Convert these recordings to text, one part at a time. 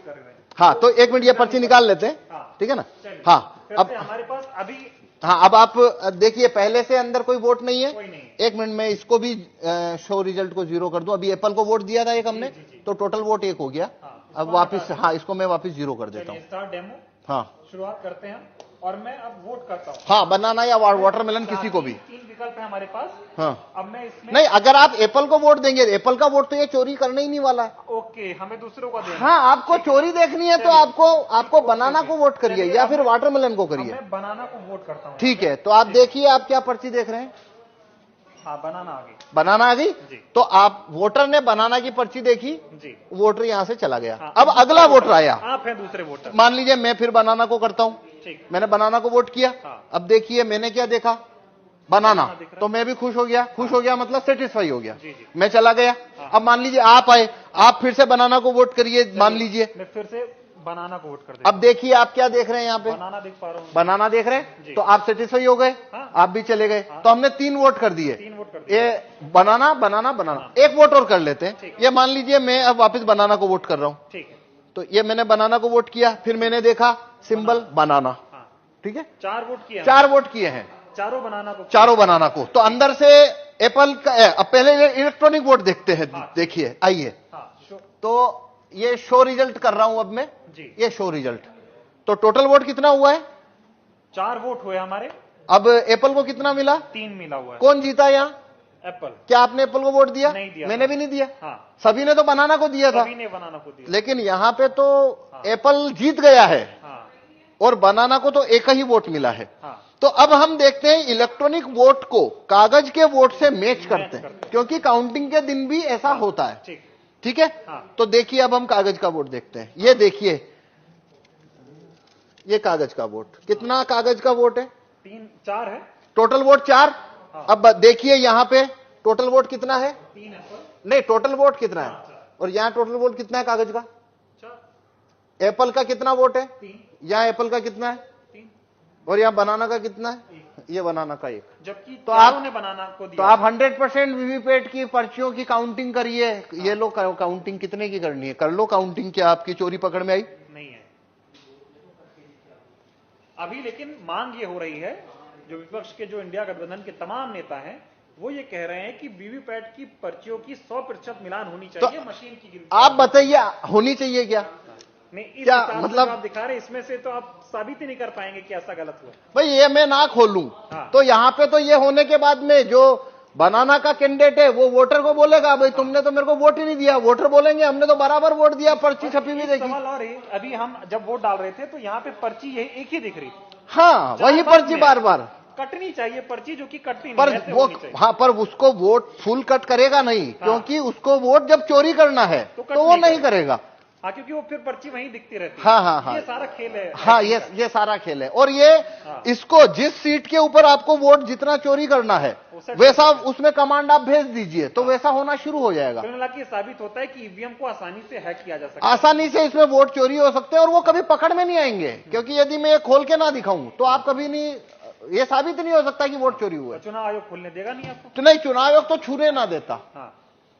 कर रहे हैं। हाँ, तो 1 मिनट ये पर्ची निकाल लेते हैं, हाँ, ठीक है ना। चलिए। हाँ, फिर अब से हमारे पास अभी हाँ, अब आप देखिए, पहले से अंदर कोई वोट नहीं है। कोई नहीं। 1 मिनट में इसको भी शो रिजल्ट को 0 कर दूं। अभी एप्पल को वोट दिया था एक हमने, तो टोटल वोट 1 हो गया। हाँ, अब वापस, हाँ, इसको मैं वापस 0 कर देता चलिए हूँ। स्टार्ट डेमो हाँ शुरुआत करते हैं और मैं अब वोट करता हूँ। हाँ, बनाना या वाटरमेलन किसी को भी। 3 विकल्प है हमारे पास। हाँ, अब मैं इसमें नहीं, अगर आप एप्पल को वोट देंगे, एप्पल का वोट तो ये चोरी करने ही नहीं वाला है। ओके, हमें दूसरों को देना। हाँ, आपको चोरी देखनी है तो आपको बनाना को वोट करिए या फिर वाटरमेलन को करिए। मैं बनाना को वोट करता हूँ। ठीक है, तो आप देखिए, आप क्या पर्ची देख रहे हैं। हाँ, बनाना आ गई। बनाना आ गई जी। तो आप वोटर ने बनाना की पर्ची देखी जी। वोटर यहां से चला गया। हाँ, अब अगला वोटर आया। आप हैं दूसरे वोटर। मान लीजिए मैं फिर बनाना को करता हूं। ठीक। मैंने बनाना को वोट किया। हाँ। अब देखिए मैंने क्या देखा, बनाना, दिख रहा है। तो मैं भी खुश हो गया। खुश हो गया मतलब सेटिस्फाई हो गया। जी, जी। मैं चला गया। अब मान लीजिए आप आए, आप फिर से बनाना को वोट करिए, मान लीजिए। मैं फिर से बनाना को वोट कर देता अब देखिए आप क्या देख रहे हैं यहाँ पे, हूँ। बनाना देख पा रहा हूँ। बनाना देख रहे जी। हैं, तो आप सेटिस्फाई हो गए। हाँ। आप भी चले गए। तो हमने 3 वोट कर दिए। 3 वोट कर दिए। ये बनाना बनाना बनाना, 1 वोट और कर लेते हैं। ठीक। ये मान लीजिए मैं अब वापस बनाना को वोट कर रहा हूं। ठीक है। तो ये मैंने बनाना को वोट किया, फिर मैंने देखा सिंबल बनाना। हाँ, ठीक है, 4 वोट किए। 4 वोट किए हैं, चारों बनाना को। चारों बनाना को। तो अंदर से एप्पल का, अब पहले इलेक्ट्रॉनिक वोट देखते हैं। हाँ। देखिए, आइए। हाँ, तो ये शो रिजल्ट कर रहा हूं अब मैं। जी। ये शो रिजल्ट, तो टोटल वोट कितना हुआ है। 4 वोट हुए हमारे। अब एप्पल को कितना मिला, 3 मिला हुआ है। कौन जीता यहाँ। एप्पल। क्या आपने एप्पल को वोट दिया। नहीं दिया। मैंने भी नहीं दिया। हाँ, सभी ने तो बनाना को दिया था। सभी ने बनाना को दिया। लेकिन यहां पे तो हाँ। एप्पल जीत गया है हाँ। और बनाना को तो 1 ही वोट मिला है। हाँ। तो अब हम देखते हैं इलेक्ट्रॉनिक वोट को कागज के वोट से मैच करते हैं, क्योंकि काउंटिंग के दिन भी ऐसा होता है। ठीक। ठीक है। हाँ। तो देखिए अब हम कागज का वोट देखते हैं। ये देखिए, ये कागज का वोट, कितना कागज का वोट है। 4 है। Total vote 4। हाँ। अब देखिए यहां पे टोटल वोट कितना है। 3 एप्पल। नहीं, टोटल वोट कितना है, और यहां टोटल वोट कितना है कागज का। 4। एप्पल का कितना वोट है, 3। यहां एप्पल का कितना है, 3। और यहां बनाना का कितना है, ये बनाना का 1। जबकि तो चारों आप ने बनाना को दिया। तो आप 100% वीवीपैट की पर्चियों की काउंटिंग करिए। ये लो काउंटिंग कितने की करनी है, कर लो काउंटिंग। क्या आपकी चोरी पकड़ में आई। नहीं है अभी, लेकिन मांग ये हो रही है, जो विपक्ष के, जो इंडिया गठबंधन के तमाम नेता हैं, वो ये कह रहे हैं कि वीवीपैट की पर्चियों की 100% मिलान होनी चाहिए। मशीन की गिनती आप बताइए होनी चाहिए क्या। नहीं, इस क्या हिसाब से मतलब जो आप दिखा रहे हैं, इसमें से तो आप साबित ही नहीं कर पाएंगे कि ऐसा गलत हुआ। भाई, ये मैं ना खोलूं हाँ। तो यहां पे तो ये होने के बाद में जो बनाना का कैंडिडेट है वो वोटर को बोलेगा, भाई तुमने तो मेरे को वोट ही नहीं दिया। वोटर बोलेंगे हमने तो बराबर वोट दिया, पर्ची छपी हुई देखी। सवाल और है, अभी हम जब वोट डाल रहे थे तो यहाँ पे पर्ची यही एक ही दिख रही। हाँ, वही पर्ची बार बार कटनी चाहिए पर्ची, जो कि कटती पर नहीं, ऐसे वो, होनी चाहिए। हाँ, पर उसको वोट फुल कट करेगा नहीं, क्योंकि उसको वोट जब चोरी करना है तो वो नहीं करेगा। हाँ, क्योंकि वो फिर पर्ची वहीं दिखती रहती है। हाँ हाँ हाँ, ये सारा खेल है। हाँ, ये सारा खेल है। और ये हाँ। इसको जिस सीट के ऊपर आपको वोट जितना चोरी करना है वैसा उसमें कमांड आप भेज दीजिए, तो वैसा होना शुरू हो जाएगा। कुल मिला के साबित होता है कि ईवीएम को आसानी से हैक किया जा सकता है। आसानी से इसमें वोट चोरी हो सकते हैं और वो कभी पकड़ में नहीं आएंगे, क्योंकि यदि मैं ये खोल के ना दिखाऊं तो आप कभी नहीं, ये साबित नहीं हो सकता कि वोट चोरी हुआ है। चुनाव आयोग खोलने देगा नहीं आपको। तो नहीं, चुनाव आयोग तो छूने ना देता। हाँ।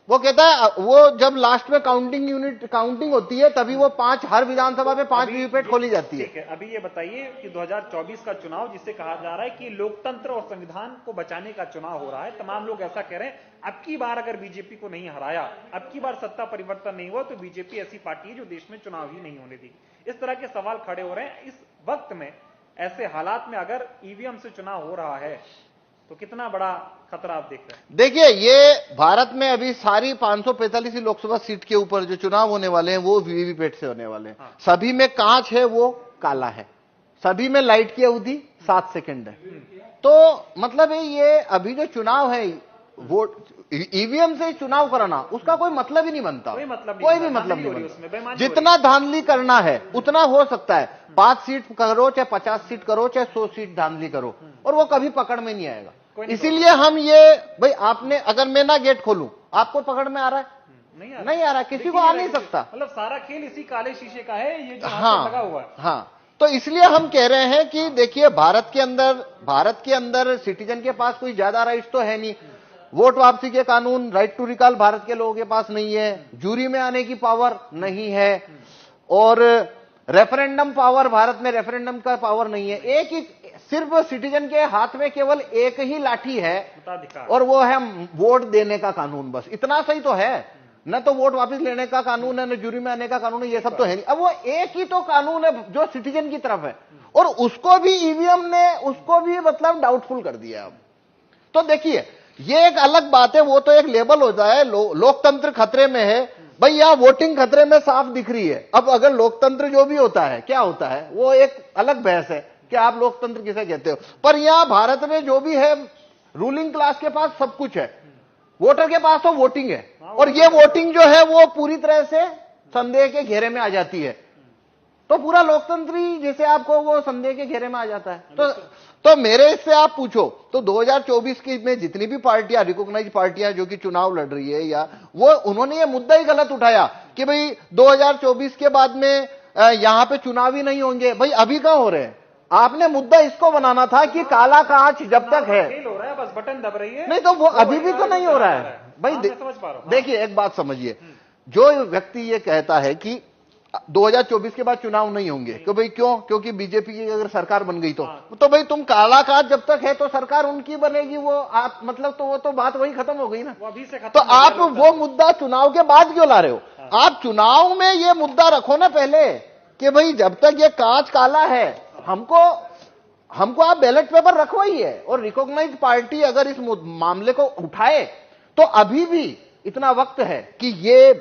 वो कहता है, वो जब लास्ट में काउंटिंग होती है तभी वो 5, हर विधानसभा में 5 वीवीपैट खोली जाती है। ठीक है, अभी ये बताइए कि 2024 का चुनाव, जिसे कहा जा रहा है कि लोकतंत्र और संविधान को बचाने का चुनाव हो रहा है, तमाम लोग ऐसा कह रहे हैं, अब की बार अगर बीजेपी को नहीं हराया, अब की बार सत्ता परिवर्तन नहीं हुआ, तो बीजेपी ऐसी पार्टी है जो देश में चुनाव ही नहीं होने देगी। इस तरह के सवाल खड़े हो रहे हैं। इस वक्त में, ऐसे हालात में अगर ईवीएम से चुनाव हो रहा है तो कितना बड़ा खतरा आप देख रहे हैं। देखिए, ये भारत में अभी सारी 545 लोकसभा सीट के ऊपर जो चुनाव होने वाले हैं वो वीवीपैट से होने वाले हैं। हाँ। सभी में कांच है, वो काला है। सभी में लाइट की अवधि 7 सेकंड है। तो मतलब ये अभी जो चुनाव है, वोट ईवीएम से चुनाव कराना, उसका कोई मतलब ही नहीं बनता। कोई भी मतलब नहीं बनता। जितना धांधली करना है उतना हो सकता है। 5 सीट करो, चाहे 50 सीट करो, चाहे 100 सीट धांधली करो, और वो कभी पकड़ में नहीं आएगा। इसीलिए हम ये, भाई आपने, अगर मैं ना गेट खोलूं, आपको पकड़ में आ रहा है, नहीं आ रहा, किसी को आ नहीं सकता। मतलब सारा खेल इसी काले शीशे का है, ये जो हाँ, लगा हुआ है। हाँ, तो इसलिए हम कह रहे हैं कि देखिए, भारत के अंदर सिटीजन के पास कोई ज्यादा राइट्स तो है नहीं। वोट वापसी के कानून, राइट टू रिकॉल भारत के लोगों के पास नहीं है। जूरी में आने की पावर नहीं है। और रेफरेंडम पावर, भारत में रेफरेंडम का पावर नहीं है। एक ही सिर्फ सिटीजन के हाथ में केवल एक ही लाठी है मताधिकार, और वो है वोट देने का कानून। बस इतना सही तो है, न तो वोट वापस लेने का कानून है, न जुरी में आने का कानून है, ये सब तो है नहीं। अब वो एक ही तो कानून है जो सिटीजन की तरफ है, और उसको भी ईवीएम ने उसको भी मतलब डाउटफुल कर दिया। अब तो देखिए, ये एक अलग बात है, वो तो एक लेबल होता है, लोकतंत्र खतरे में है। भाई यहां वोटिंग खतरे में साफ दिख रही है। अब अगर लोकतंत्र जो भी होता है, क्या होता है, वो एक अलग बहस है कि आप लोकतंत्र किसे कहते हो। पर यहां भारत में जो भी है, रूलिंग क्लास के पास सब कुछ है, वोटर के पास तो वोटिंग है, और ये वोटिंग जो है वो पूरी तरह से संदेह के घेरे में आ जाती है। तो पूरा लोकतंत्र ही जैसे आपको वो संदेह के घेरे में आ जाता है। तो मेरे से आप पूछो तो 2024 की में जितनी भी पार्टियां, रिकॉग्नाइज पार्टियां जो कि चुनाव लड़ रही है, या वो उन्होंने ये मुद्दा ही गलत उठाया कि भाई 2024 के बाद में यहां पे चुनाव ही नहीं होंगे। भाई अभी कहां हो रहे हैं? आपने मुद्दा इसको बनाना था कि काला कांच जब तक है, फेल हो रहा है, बस बटन दब रही है, नहीं तो वो अभी भी तो नहीं हो रहा है। भाई समझ पा रहा हूं। देखिए एक बात समझिए, जो व्यक्ति ये कहता है कि 2024 के बाद चुनाव नहीं होंगे, कि भाई क्यों? क्योंकि बीजेपी की अगर सरकार बन गई तो भाई तुम काला कांच जब तक है तो सरकार उनकी बनेगी, वो आप मतलब तो वो तो बात वही खत्म हो गई ना। वो अभी से खत्म तो हो गया आप लोकतंत्र। वो मुद्दा चुनाव के बाद क्यों ला रहे हो? आप चुनाव में ये मुद्दा रखो ना पहले कि भाई जब तक ये कांच काला है, हमको आप बैलेट पेपर रखवाइए। और रिकॉग्नाइज पार्टी अगर इस मामले को उठाए तो अभी भी इतना वक्त है कि ये